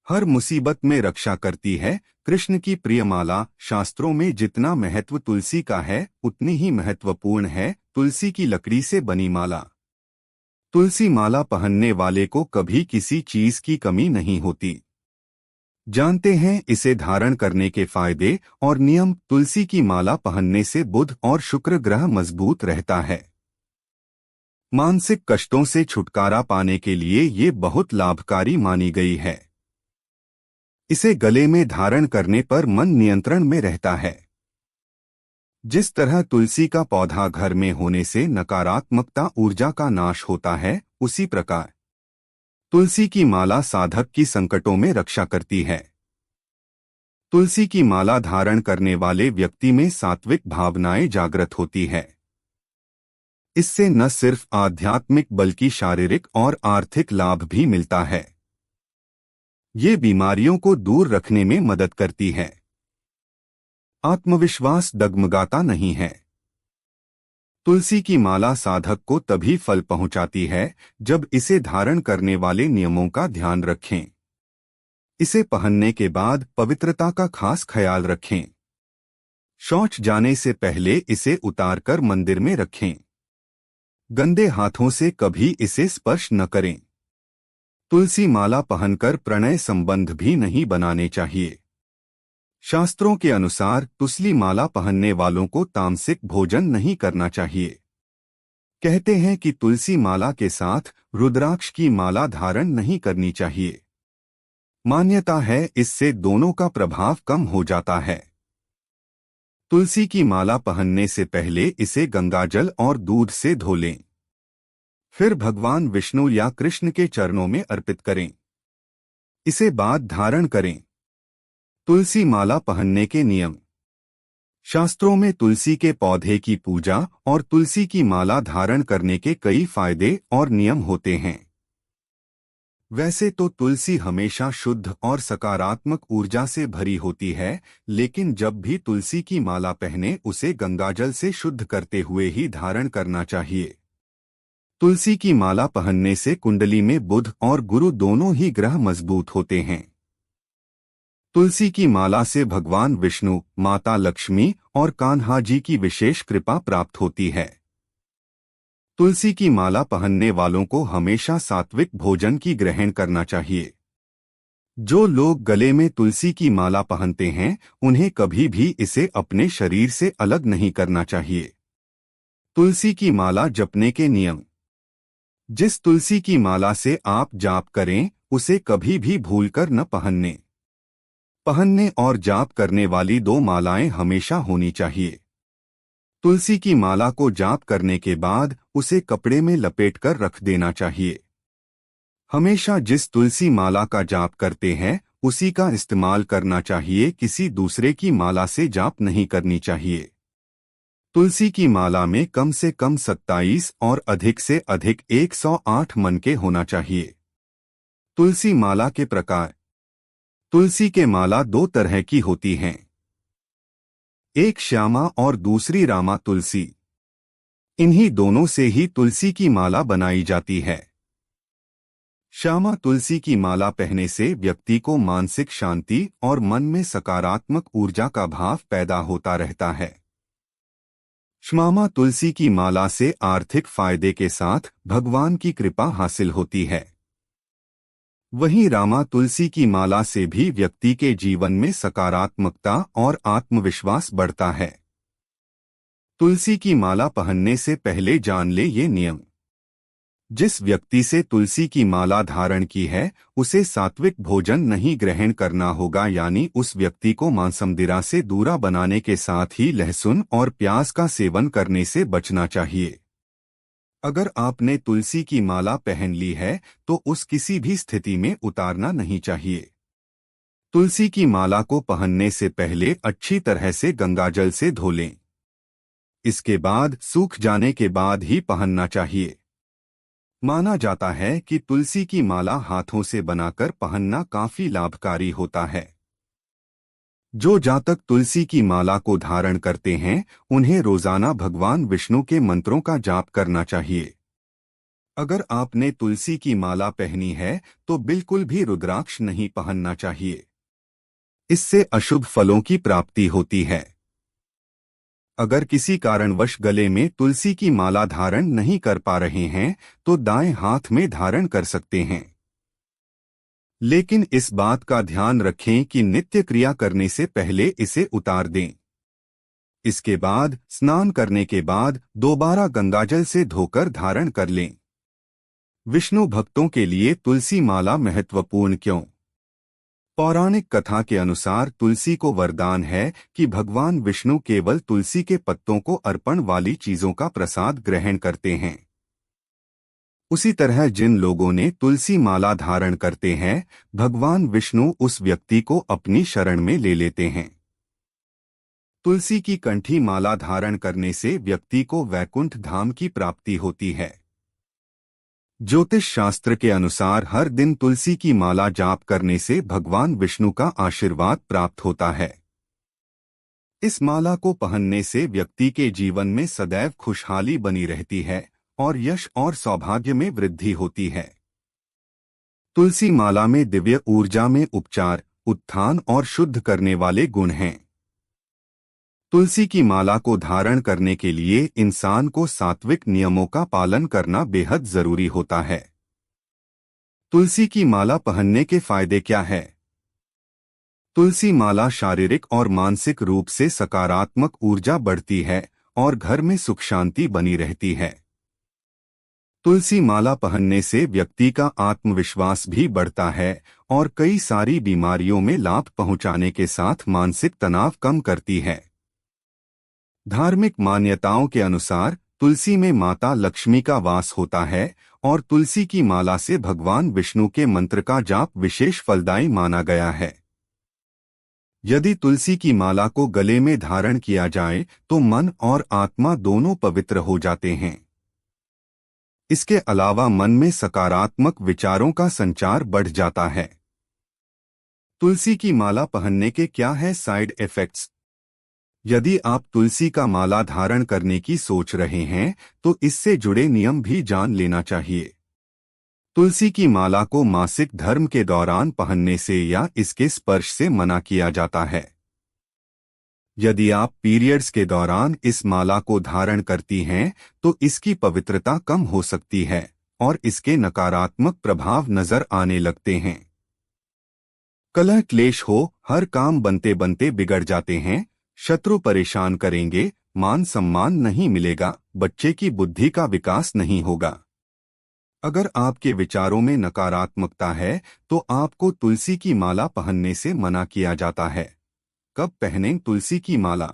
हर मुसीबत में रक्षा करती है। कृष्ण की प्रिय माला। शास्त्रों में जितना महत्व तुलसी का है उतनी ही महत्वपूर्ण है तुलसी की लकड़ी से बनी माला। तुलसी माला पहनने वाले को कभी किसी चीज की कमी नहीं होती। जानते हैं इसे धारण करने के फायदे और नियम। तुलसी की माला पहनने से बुध और शुक्र ग्रह मजबूत रहता है। मानसिक कष्टों से छुटकारा पाने के लिए ये बहुत लाभकारी मानी गई है। इसे गले में धारण करने पर मन नियंत्रण में रहता है। जिस तरह तुलसी का पौधा घर में होने से नकारात्मकता ऊर्जा का नाश होता है, उसी प्रकार तुलसी की माला साधक की संकटों में रक्षा करती है। तुलसी की माला धारण करने वाले व्यक्ति में सात्विक भावनाएं जागृत होती है। इससे न सिर्फ आध्यात्मिक बल्कि शारीरिक और आर्थिक लाभ भी मिलता है। ये बीमारियों को दूर रखने में मदद करती है। आत्मविश्वास डगमगाता नहीं है। तुलसी की माला साधक को तभी फल पहुंचाती है जब इसे धारण करने वाले नियमों का ध्यान रखें। इसे पहनने के बाद पवित्रता का खास ख्याल रखें। शौच जाने से पहले इसे उतारकर मंदिर में रखें। गंदे हाथों से कभी इसे स्पर्श न करें। तुलसी माला पहनकर प्रणय संबंध भी नहीं बनाने चाहिए। शास्त्रों के अनुसार तुलसी माला पहनने वालों को तामसिक भोजन नहीं करना चाहिए। कहते हैं कि तुलसी माला के साथ रुद्राक्ष की माला धारण नहीं करनी चाहिए। मान्यता है इससे दोनों का प्रभाव कम हो जाता है। तुलसी की माला पहनने से पहले इसे गंगाजल और दूध से धो लें। फिर भगवान विष्णु या कृष्ण के चरणों में अर्पित करें। इसे बाद धारण करें। तुलसी माला पहनने के नियम। शास्त्रों में तुलसी के पौधे की पूजा और तुलसी की माला धारण करने के कई फायदे और नियम होते हैं। वैसे तो तुलसी हमेशा शुद्ध और सकारात्मक ऊर्जा से भरी होती है, लेकिन जब भी तुलसी की माला पहने उसे गंगाजल से शुद्ध करते हुए ही धारण करना चाहिए। तुलसी की माला पहनने से कुंडली में बुध और गुरु दोनों ही ग्रह मजबूत होते हैं। तुलसी की माला से भगवान विष्णु, माता लक्ष्मी और कान्हा जी की विशेष कृपा प्राप्त होती है। तुलसी की माला पहनने वालों को हमेशा सात्विक भोजन की ग्रहण करना चाहिए। जो लोग गले में तुलसी की माला पहनते हैं उन्हें कभी भी इसे अपने शरीर से अलग नहीं करना चाहिए। तुलसी की माला जपने के नियम। जिस तुलसी की माला से आप जाप करें उसे कभी भी भूलकर न पहनने और जाप करने वाली दो मालाएं हमेशा होनी चाहिए। तुलसी की माला को जाप करने के बाद उसे कपड़े में लपेटकर रख देना चाहिए। हमेशा जिस तुलसी माला का जाप करते हैं उसी का इस्तेमाल करना चाहिए, किसी दूसरे की माला से जाप नहीं करनी चाहिए। तुलसी की माला में कम से कम 27 और अधिक से अधिक 108 मनके होना चाहिए। तुलसी माला के प्रकार। तुलसी के माला दो तरह की होती हैं, एक श्यामा और दूसरी रामा तुलसी। इन्हीं दोनों से ही तुलसी की माला बनाई जाती है। श्यामा तुलसी की माला पहनने से व्यक्ति को मानसिक शांति और मन में सकारात्मक ऊर्जा का भाव पैदा होता रहता है। श्यामा तुलसी की माला से आर्थिक फायदे के साथ भगवान की कृपा हासिल होती है। वहीं रामा तुलसी की माला से भी व्यक्ति के जीवन में सकारात्मकता और आत्मविश्वास बढ़ता है। तुलसी की माला पहनने से पहले जान ले ये नियम। जिस व्यक्ति से तुलसी की माला धारण की है उसे सात्विक भोजन नहीं ग्रहण करना होगा, यानी उस व्यक्ति को मांसमदिरा से दूरा बनाने के साथ ही लहसुन और प्याज का सेवन करने से बचना चाहिए। अगर आपने तुलसी की माला पहन ली है तो उस किसी भी स्थिति में उतारना नहीं चाहिए। तुलसी की माला को पहनने से पहले अच्छी तरह से गंगाजल से धो लें। इसके बाद सूख जाने के बाद ही पहनना चाहिए। माना जाता है कि तुलसी की माला हाथों से बनाकर पहनना काफी लाभकारी होता है। जो जातक तुलसी की माला को धारण करते हैं उन्हें रोजाना भगवान विष्णु के मंत्रों का जाप करना चाहिए। अगर आपने तुलसी की माला पहनी है तो बिल्कुल भी रुद्राक्ष नहीं पहनना चाहिए। इससे अशुभ फलों की प्राप्ति होती है। अगर किसी कारणवश गले में तुलसी की माला धारण नहीं कर पा रहे हैं तो दाएं हाथ में धारण कर सकते हैं। लेकिन इस बात का ध्यान रखें कि नित्य क्रिया करने से पहले इसे उतार दें। इसके बाद स्नान करने के बाद दोबारा गंगाजल से धोकर धारण कर लें। विष्णु भक्तों के लिए तुलसी माला महत्वपूर्ण क्यों? पौराणिक कथा के अनुसार तुलसी को वरदान है कि भगवान विष्णु केवल तुलसी के पत्तों को अर्पण वाली चीजों का प्रसाद ग्रहण करते हैं। उसी तरह जिन लोगों ने तुलसी माला धारण करते हैं, भगवान विष्णु उस व्यक्ति को अपनी शरण में ले लेते हैं। तुलसी की कंठी माला धारण करने से व्यक्ति को वैकुंठ धाम की प्राप्ति होती है। ज्योतिष शास्त्र के अनुसार हर दिन तुलसी की माला जाप करने से भगवान विष्णु का आशीर्वाद प्राप्त होता है। इस माला को पहनने से व्यक्ति के जीवन में सदैव खुशहाली बनी रहती है और यश और सौभाग्य में वृद्धि होती है। तुलसी माला में दिव्य ऊर्जा में उपचार, उत्थान और शुद्ध करने वाले गुण हैं। तुलसी की माला को धारण करने के लिए इंसान को सात्विक नियमों का पालन करना बेहद जरूरी होता है। तुलसी की माला पहनने के फायदे क्या है? तुलसी माला शारीरिक और मानसिक रूप से सकारात्मक ऊर्जा बढ़ती है और घर में सुख शांति बनी रहती है। तुलसी माला पहनने से व्यक्ति का आत्मविश्वास भी बढ़ता है और कई सारी बीमारियों में लाभ पहुंचाने के साथ मानसिक तनाव कम करती है। धार्मिक मान्यताओं के अनुसार तुलसी में माता लक्ष्मी का वास होता है और तुलसी की माला से भगवान विष्णु के मंत्र का जाप विशेष फलदायी माना गया है। यदि तुलसी की माला को गले में धारण किया जाए तो मन और आत्मा दोनों पवित्र हो जाते हैं। इसके अलावा मन में सकारात्मक विचारों का संचार बढ़ जाता है। तुलसी की माला पहनने के क्या है साइड इफेक्ट्स? यदि आप तुलसी का माला धारण करने की सोच रहे हैं तो इससे जुड़े नियम भी जान लेना चाहिए। तुलसी की माला को मासिक धर्म के दौरान पहनने से या इसके स्पर्श से मना किया जाता है। यदि आप पीरियड्स के दौरान इस माला को धारण करती हैं तो इसकी पवित्रता कम हो सकती है और इसके नकारात्मक प्रभाव नजर आने लगते हैं। कलह क्लेश हो, हर काम बनते बनते बिगड़ जाते हैं, शत्रु परेशान करेंगे, मान सम्मान नहीं मिलेगा, बच्चे की बुद्धि का विकास नहीं होगा। अगर आपके विचारों में नकारात्मकता है तो आपको तुलसी की माला पहनने से मना किया जाता है। कब पहनें तुलसी की माला?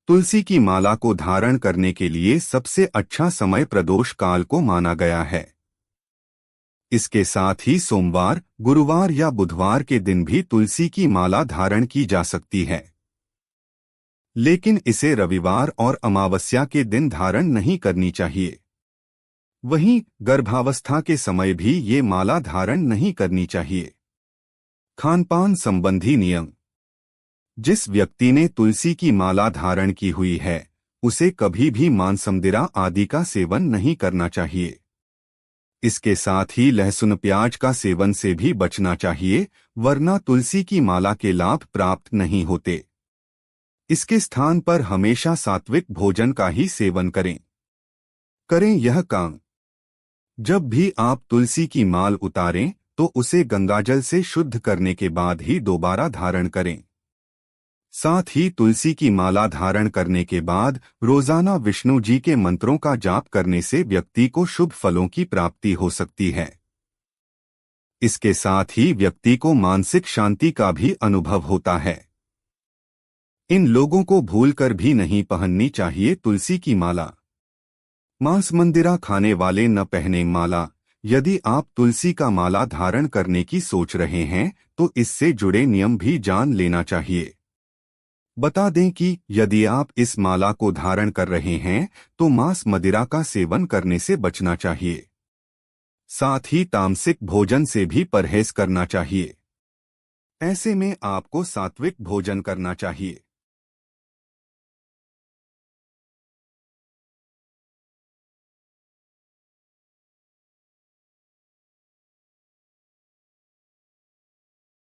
तुलसी की माला को धारण करने के लिए सबसे अच्छा समय प्रदोष काल को माना गया है। इसके साथ ही सोमवार, गुरुवार या बुधवार के दिन भी तुलसी की माला धारण की जा सकती है। लेकिन इसे रविवार और अमावस्या के दिन धारण नहीं करनी चाहिए। वहीं गर्भावस्था के समय भी ये माला धारण नहीं करनी चाहिए। खानपान संबंधी नियम। जिस व्यक्ति ने तुलसी की माला धारण की हुई है उसे कभी भी मांस मदिरा आदि का सेवन नहीं करना चाहिए। इसके साथ ही लहसुन प्याज का सेवन से भी बचना चाहिए, वरना तुलसी की माला के लाभ प्राप्त नहीं होते। इसके स्थान पर हमेशा सात्विक भोजन का ही सेवन करें यह काम। जब भी आप तुलसी की माल उतारें तो उसे गंगाजल से शुद्ध करने के बाद ही दोबारा धारण करें। साथ ही तुलसी की माला धारण करने के बाद रोजाना विष्णु जी के मंत्रों का जाप करने से व्यक्ति को शुभ फलों की प्राप्ति हो सकती है। इसके साथ ही व्यक्ति को मानसिक शांति का भी अनुभव होता है। इन लोगों को भूलकर भी नहीं पहननी चाहिए तुलसी की माला। मांस मंदिरा खाने वाले न पहने माला। यदि आप तुलसी का माला धारण करने की सोच रहे हैं तो इससे जुड़े नियम भी जान लेना चाहिए। बता दें कि यदि आप इस माला को धारण कर रहे हैं तो मांस मदिरा का सेवन करने से बचना चाहिए। साथ ही तामसिक भोजन से भी परहेज करना चाहिए। ऐसे में आपको सात्विक भोजन करना चाहिए।